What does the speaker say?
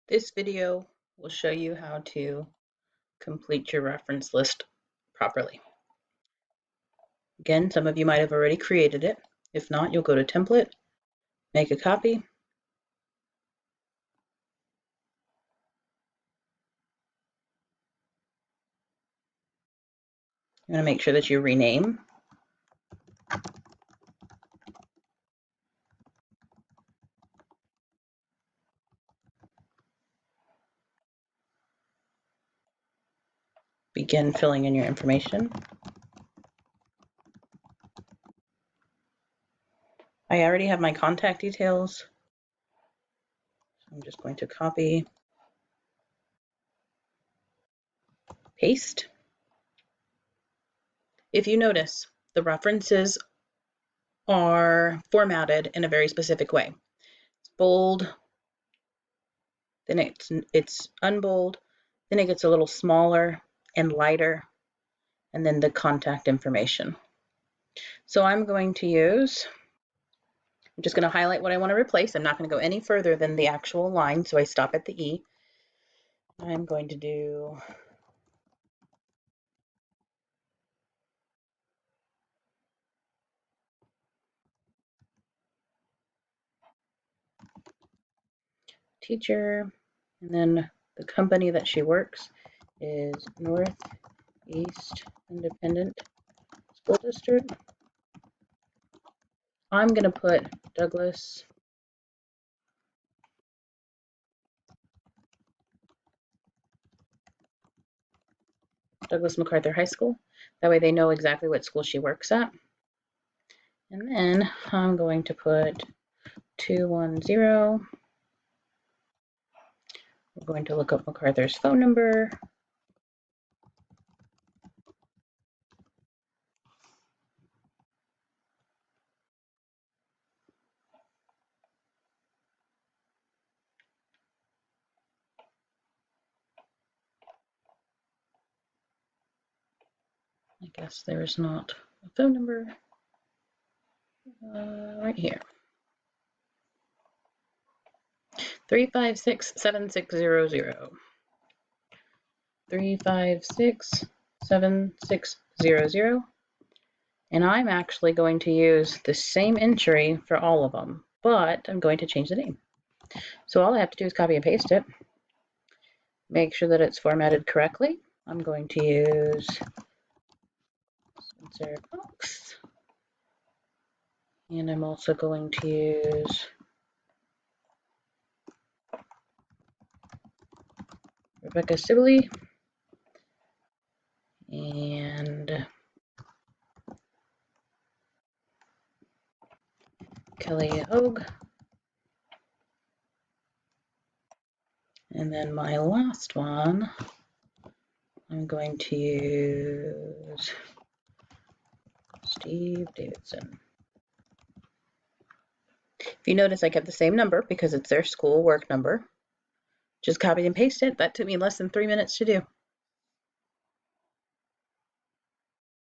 This video will show you how to complete your reference list properly. Again, some of you might have already created it. If not, you'll go to Template, make a copy. You're going to make sure that you rename. Begin filling in your information. I already have my contact details, so I'm just going to copy, paste. If you notice, the references are formatted in a very specific way. It's bold, then it's unbold, then it gets a little smaller and lighter, and then the contact information. So I'm just going to highlight what I want to replace. I'm not going to go any further than the actual line, so I stop at the E. I'm going to do teacher, and then the company that she works is Northeast Independent School District. I'm going to put Douglas MacArthur High School. That way they know exactly what school she works at. And then I'm going to put 210. We're going to look up MacArthur's phone number. I guess there's not a phone number right here. 356-7600. 356-7600. And I'm actually going to use the same entry for all of them, but I'm going to change the name. So all I have to do is copy and paste it. Make sure that it's formatted correctly. I'm going to use Spencer Cox. And I'm also going to use Rebecca Sibley and Kelly Hogue. And then my last one, I'm going to use Steve Davidson. If you notice, I kept the same number because it's their school work number. Just copy and paste it. That took me less than 3 minutes to do.